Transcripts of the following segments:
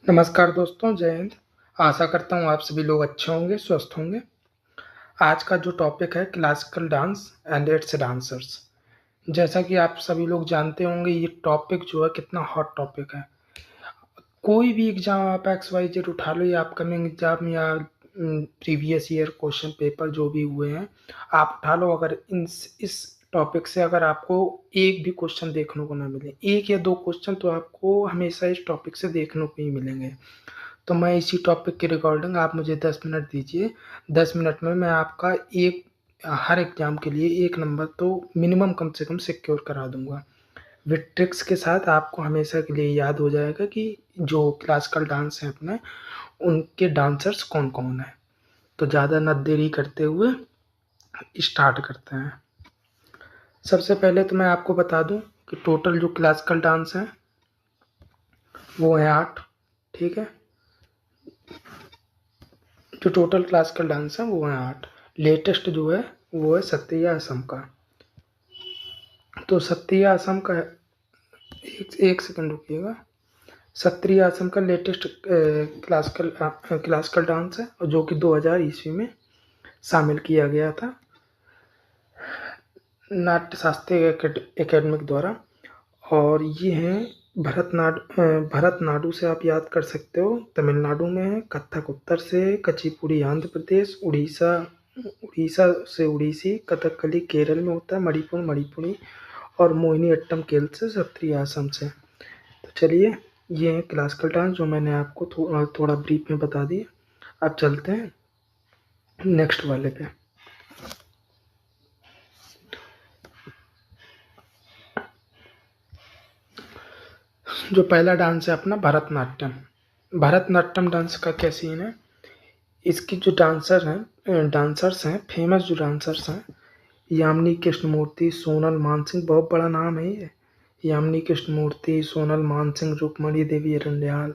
नमस्कार दोस्तों, जय हिंद। आशा करता हूँ आप सभी लोग अच्छे होंगे, स्वस्थ होंगे। आज का जो टॉपिक है classical dance and it's dancers. जैसा कि आप सभी लोग जानते होंगे, ये टॉपिक जो है कितना हॉट टॉपिक है। कोई भी एग्जाम आप एक्स वाई जेड उठा लो या अपकमिंग एग्जाम या प्रीवियस ईयर क्वेश्चन पेपर जो भी हुए हैं आप उठा लो, अगर इस टॉपिक से अगर आपको एक भी क्वेश्चन देखने को ना मिले, एक या दो क्वेश्चन तो आपको हमेशा इस टॉपिक से देखने को ही मिलेंगे। तो मैं इसी टॉपिक की रिकॉर्डिंग आप मुझे 10 मिनट दीजिए। 10 मिनट में मैं आपका हर एग्जाम के लिए एक नंबर तो मिनिमम कम से कम सिक्योर करा दूंगा। विद ट्रिक्स के साथ आपको हमेशा के लिए याद हो जाएगा कि जो क्लासिकल डांस है अपने, उनके डांसर्स कौन कौन है। तो ज़्यादा न देरी करते हुए स्टार्ट करते हैं। सबसे पहले तो मैं आपको बता दूं कि टोटल जो क्लासिकल डांस है वो है 8। ठीक है, जो टोटल क्लासिकल डांस है वो है 8। लेटेस्ट जो है वो है सत्रिया असम का। तो सत्रिया असम का एक सेकंड रुकिएगा। सत्रिय असम का लेटेस्ट क्लासिकल डांस है, और जो कि 2000 ईस्वी में शामिल किया गया था नाट्य शास्त्रीय एकेडमिक द्वारा। और ये हैं भरतनाडु से आप याद कर सकते हो, तमिलनाडु में है। कथक उत्तर से, कचिपुड़ी आंध्र प्रदेश, उड़ीसा उड़ीसा से उड़ीसी, कथकली केरल में होता है, मणिपुरी और मोहिनीअट्टम केरल से, सत्रिय असम से। तो चलिए, ये है क्लासिकल डांस जो मैंने आपको थोड़ा ब्रीफ में बता दिया। अब चलते हैं नेक्स्ट वाले पे। जो पहला डांस है अपना भरतनाट्यम। भरतनाट्यम डांस का क्या सीन है, इसकी जो डांसर्स हैं, फेमस जो डांसर्स हैं, यामिनी कृष्णमूर्ति, सोनल मानसिंह, बहुत बड़ा नाम है ये। यामिनी कृष्णमूर्ति, सोनल मानसिंह, रुक्मणी देवी अरंडयाल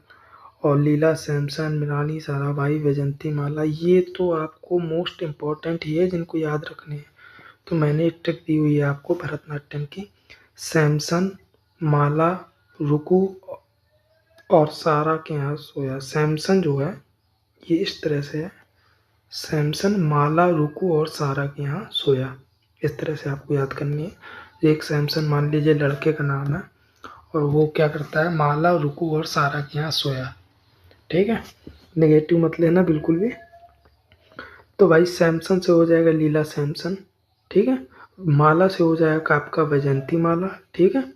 और लीला सैमसन, मृणाली साराभाई, वैजंती माला। ये तो आपको मोस्ट इम्पॉर्टेंट ही है जिनको याद रखने हैं। तो मैंने एक ट्रिक दी हुई है आपको भरतनाट्यम की। सैमसन, माला, रुकू और सारा के यहाँ सोया। सैमसन जो है ये इस तरह से है, सैमसन, माला, रुकू और सारा के यहाँ सोया। इस तरह से आपको याद करनी है। एक सैमसन मान लीजिए लड़के का नाम है, और वो क्या करता है, माला, रुकू और सारा के यहाँ सोया। ठीक है, नेगेटिव मत लेना बिल्कुल भी। तो भाई सैमसन से हो जाएगा लीला सैमसन। ठीक है, माला से हो जाएगा आपका वैजंती माला। ठीक है,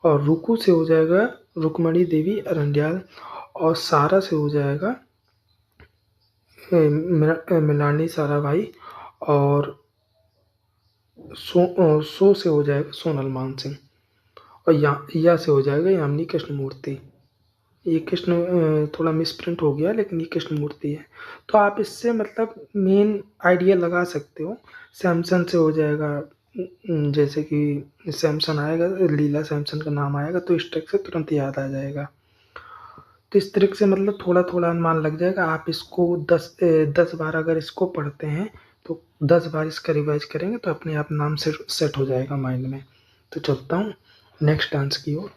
और रुकू से हो जाएगा रुक्मणी देवी अरंडयाल, और सारा से हो जाएगा मृणाली साराभाई, और सो से हो जाएगा सोनल मानसिंह, और या से हो जाएगा यामिनी कृष्णमूर्ति। ये कृष्ण थोड़ा मिसप्रिंट हो गया, लेकिन ये कृष्णमूर्ति है। तो आप इससे मतलब मेन आइडिया लगा सकते हो। सैमसन से हो जाएगा, जैसे कि सैमसन आएगा, लीला सैमसन का नाम आएगा तो इस ट्रिक से तुरंत याद आ जाएगा। तो इस ट्रिक से मतलब थोड़ा थोड़ा अनुमान लग जाएगा। आप इसको 10 बार अगर इसको पढ़ते हैं तो 10 बार इसका रिवाइज करेंगे तो अपने आप नाम से सेट हो जाएगा माइंड में। तो चलता हूँ नेक्स्ट डांस की ओर।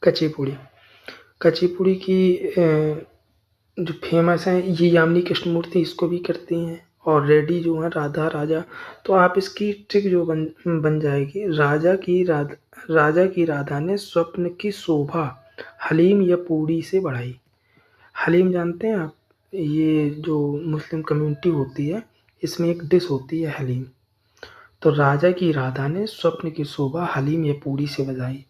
कचिपुड़ी। कचिपुड़ी की जो फेमस है, ये यामिनी कृष्णमूर्ति इसको भी करती हैं, और रेड्डी जो है राधा राजा। तो आप इसकी ट्रिक जो बन जाएगी, राजा की राधा ने स्वप्न की शोभा हलीम या पूड़ी से बढ़ाई। हलीम जानते हैं आप, ये जो मुस्लिम कम्युनिटी होती है इसमें एक डिश होती है हलीम। तो राजा की राधा ने स्वप्न की शोभा हलीम या पूड़ी से बढ़ाई।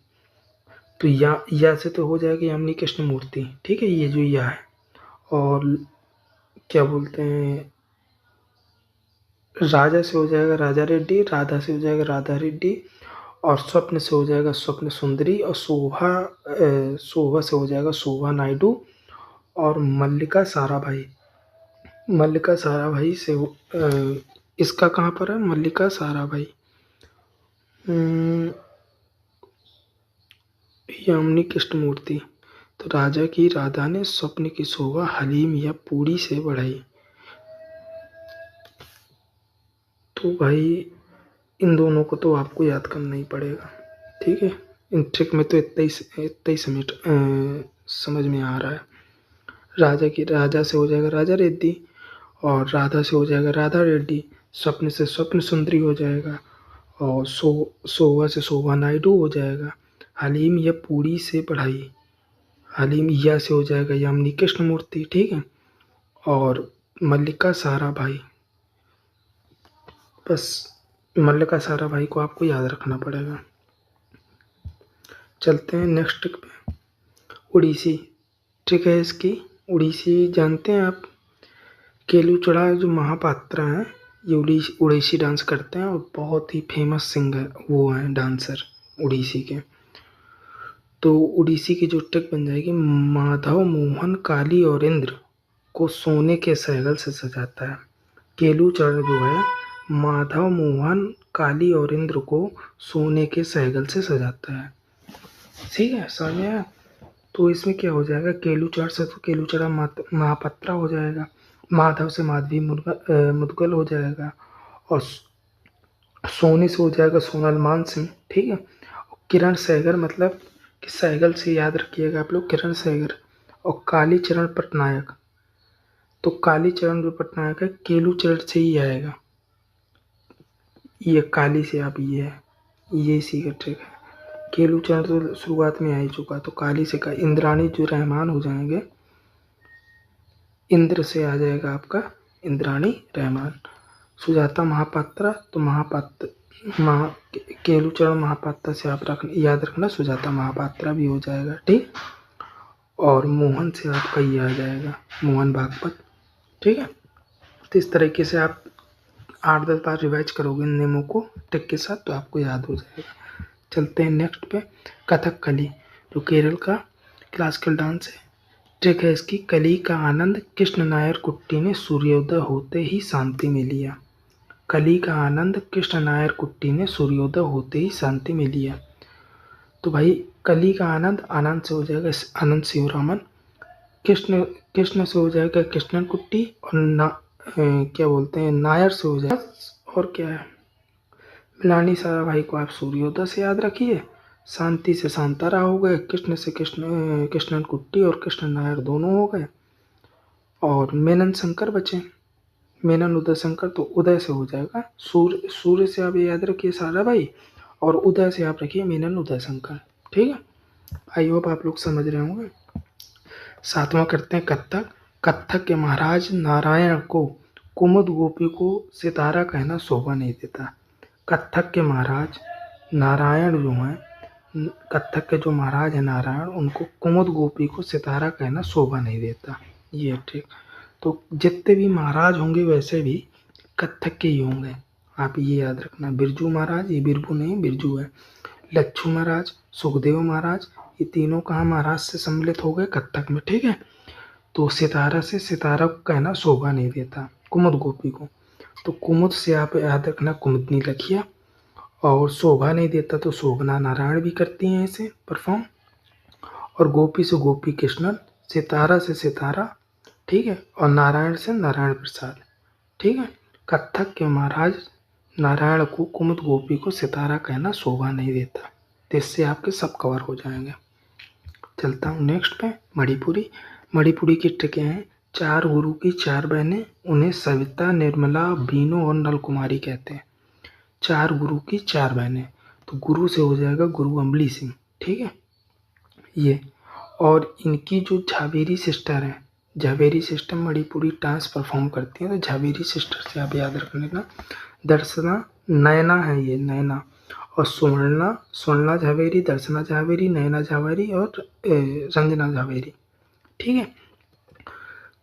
तो या से तो हो जाएगा यामिनी कृष्णमूर्ति। ठीक है, ये जो या है। और क्या बोलते हैं, राजा से हो जाएगा राजा रेड्डी, राधा से हो जाएगा राधा रेड्डी, और स्वप्न से हो जाएगा स्वप्न सुंदरी, और शोभा से हो जाएगा शोभा नायडू, और मल्लिका साराभाई से इसका कहाँ पर है, मल्लिका साराभाई, यामिनी कृष्णमूर्ति। तो राजा की राधा ने स्वप्न की शोभा हलीम या पूड़ी से बढ़ाई। तो भाई इन दोनों को तो आपको याद करना ही पड़ेगा। ठीक है, इन ट्रिक में तो इतना ही समेट समझ में आ रहा है। राजा से हो जाएगा राजा रेड्डी, और राधा से हो जाएगा राधा रेड्डी, स्वप्न से स्वप्न सुंदरी हो जाएगा, और सोवा से शोभा नायडू हो जाएगा, हलीम या पूरी से पढ़ाई, हलीम या से हो जाएगा यामिनी कृष्णमूर्ति, ठीक है। और मल्लिका साराभाई, बस मल्लिका साराभाई को आपको याद रखना पड़ेगा। चलते हैं नेक्स्ट पे। उड़ीसी, ठीक है। इसकी उड़ीसी जानते हैं आप, केलूचड़ा जो महापात्रा हैं ये उड़ीसी डांस करते हैं, और बहुत ही फेमस सिंगर वो हैं डांसर उड़ीसी के। तो उड़ीसी की जो ट्रिक बन जाएगी, माधव मोहन काली और इंद्र को सोने के सहगल से सजाता है। केलूचड़ जो है माधव मोहन काली और इंद्र को सोने के सहगल से सजाता है, ठीक है, समझ में आया। तो इसमें क्या हो जाएगा, केलूचड़ से तो केलूचड़ा महापात्रा हो जाएगा, माधव से माधवी मुदगल हो जाएगा, और सोनी से हो जाएगा सोनल मान सिंह, ठीक है। किरण सहगर, मतलब कि सहगल से याद रखिएगा आप लोग, किरण सहगर। और कालीचरण पटनायक, तो कालीचरण जो पटनायक है केलूचरण से ही आएगा, ये काली से आप ये इसी का ट्रिक है। केलूचरण तो शुरुआत में आ ही चुका, तो काली से का इंद्राणी जो रहमान हो जाएंगे, इंद्र से आ जाएगा आपका इंद्राणी रहमान। सुजाता महापात्रा, तो केलूचरण महापात्रा से आप याद रखना सुजाता महापात्रा भी हो जाएगा, ठीक। और मोहन से आपका ये आ जाएगा मोहन भागवत, ठीक है। तो इस तरीके से आप 8-10 बार रिवाइज करोगे इन नियमों को ट्रिक के साथ, तो आपको याद हो जाएगा। चलते हैं नेक्स्ट पे। कथकली, जो केरल का क्लासिकल डांस है, ट्रिक है इसकी, कली का आनंद कृष्ण नायर कुट्टी ने सूर्योदय होते ही शांति में लिया। कली का आनंद कृष्ण नायर कुट्टी ने सूर्योदय होते ही शांति में लिया। तो भाई कली का आनंद, आनंद से हो जाएगा आनंद शिवरामन, कृष्ण से हो जाएगा कृष्णन कुट्टी, और क्या बोलते हैं नायर से हो जाएगा, और क्या है, मिलानी साराभाई को आप सूर्योदय से याद रखिए, शांति से शांतारा हो गए, कृष्ण से कृष्णन कुट्टी और कृष्ण नायर दोनों हो गए, और मेनन शंकर बचे, मेनन उदय शंकर, तो उदय से हो जाएगा सूर्य से आप याद रखिए साराभाई, और उदय से आप रखिए मेनन उदय शंकर, ठीक है। आई होप आप लोग समझ रहे होंगे। 7वां करते हैं कत्थक। कत्थक के महाराज नारायण को कुमुद गोपी को सितारा कहना शोभा नहीं देता। कत्थक के महाराज नारायण जो हैं, कत्थक के जो महाराज हैं नारायण, उनको कुमुद गोपी को सितारा कहना शोभा नहीं देता, ये ठीक। तो जितने भी महाराज होंगे वैसे भी कत्थक के ही होंगे, आप ये याद रखना। बिरजू महाराज, ये बिरबू नहीं बिरजू है, लच्छू महाराज, सुखदेव महाराज, ये तीनों कहाँ महाराज से सम्मिलित हो गए कत्थक में, ठीक है। तो सितारा से सितारा को कहना शोभा नहीं देता कुमुद गोपी को, तो कुमुद से आप याद रखना कुमुदनी लखिया, और शोभा नहीं देता तो शोभना नारायण भी करती हैं ऐसे परफॉर्म, और गोपी से गोपी कृष्णन, सितारा से सितारा, ठीक है, और नारायण से नारायण प्रसाद, ठीक है। कत्थक के महाराज नारायण को कुमुद गोपी को सितारा कहना शोभा नहीं देता, तो इससे आपके सब कवर हो जाएंगे। चलता हूँ नेक्स्ट पे। मणिपुरी, मणिपुरी की ट्रिकें हैं, 4 गुरु की 4 बहनें, उन्हें सविता, निर्मला, बीनो और नलकुमारी कहते हैं। 4 गुरु की 4 बहनें, तो गुरु से हो जाएगा गुरु अमली सिंह, ठीक है ये। और इनकी जो झावेरी सिस्टर हैं, Jhaveri sister Manipuri dance perform करती हैं, तो झावेरी सिस्टर से आप याद रखने का, दर्शना, नयना है ये, नयना, और स्वर्णा झावेरी, दर्शना झावेरी, नयना झावेरी, और रंजना झावेरी, ठीक है।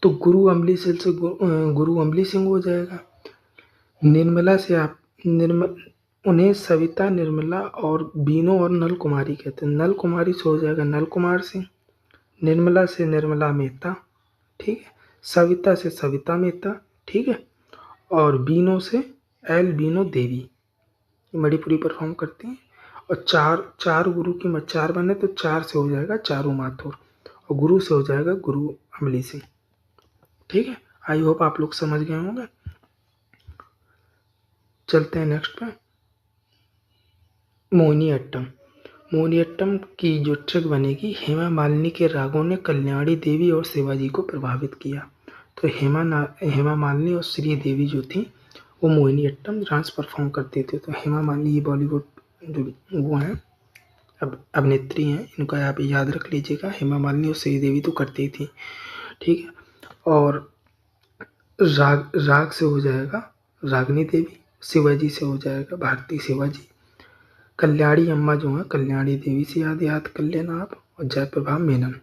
तो गुरु अमली सिंह से गुरु अमली सिंह हो जाएगा। निर्मला से आप उन्हें सविता, निर्मला और बीनो और नल कुमारी कहते हैं। नल कुमारी से हो जाएगा नल कुमार सिंह, निर्मला से निर्मला मेहता, ठीक है, सविता से सविता मेहता, ठीक है, और बीनो से एल बीनो देवी, मणिपुरी परफॉर्म करती हैं। और चार गुरु की 4 बने, तो 4 से हो जाएगा चारू माथुर, और गुरु से हो जाएगा गुरु अमली सिंह, ठीक है। आई होप आप लोग समझ गए होंगे। चलते हैं नेक्स्ट पे। मोहिनी अट्टम। मोहिनीअट्टम की जो ट्रिक बनेगी, हेमा मालिनी के रागों ने कल्याणी देवी और शिवाजी को प्रभावित किया। तो हेमा मालिनी और श्री देवी जो थी वो मोहिनीअट्टम डांस परफॉर्म करती थी। तो हेमा मालिनी बॉलीवुड जो वो हैं अब अभिनेत्री हैं, इनका आप याद रख लीजिएगा। हेमा मालिनी और श्री देवी तो करती थी, ठीक है। और राग से हो जाएगा रागिनी देवी, शिवाजी से हो जाएगा भारती शिवाजी, कल्याणी अम्मा जो है कल्याणी देवी से याद कर लेना आप, और जयप्रभा मेनन।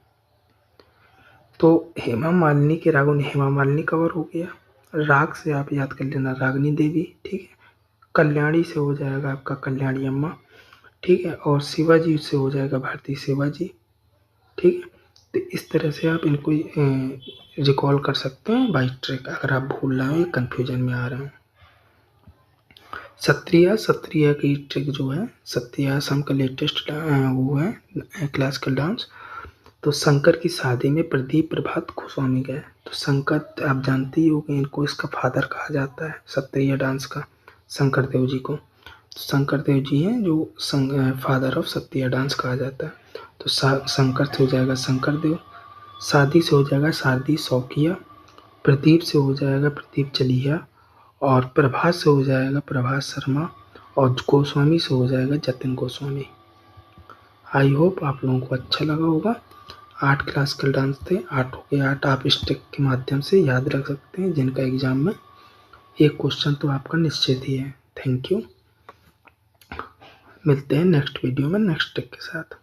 तो हेमा मालिनी के रागों ने हेमा मालिनी कवर हो गया, राग से आप याद कर लेना रागिनी देवी, ठीक है। कल्याणी से हो जाएगा आपका कल्याणी अम्मा, ठीक है। और शिवाजी से हो जाएगा भारती शिवाजी, ठीक है। तो इस तरह से आप इनको रिकॉल कर सकते हैं बाई ट्रिक, अगर आप भूल रहे हो या कन्फ्यूजन में आ रहे हो। सत्रिया की ट्रिक जो है, सत्रिया असम का लेटेस्ट वो है क्लासिकल डांस। तो शंकर की शादी में प्रदीप प्रभात गोस्वामी गए। तो शंकर आप जानते ही होंगे, इनको इसका फादर कहा जाता है सत्रिया डांस का, शंकर देव जी को। तो शंकर देव जी हैं जो फादर ऑफ सत्रिया डांस कहा जाता है। तो शंकर से हो जाएगा शंकर देव, शादी से हो जाएगा शारदी शौकिया, प्रदीप से हो जाएगा प्रदीप चलिया, और प्रभास से हो जाएगा प्रभास शर्मा, और गोस्वामी से हो जाएगा जतिन गोस्वामी। आई होप आप लोगों को अच्छा लगा होगा। 8 क्लासिकल डांस थे, 8 के 8 आप इस ट्रिक के माध्यम से याद रख सकते हैं, जिनका एग्जाम में एक क्वेश्चन तो आपका निश्चित ही है। Thank you. मिलते हैं नेक्स्ट वीडियो में नेक्स्ट ट्रिक के साथ।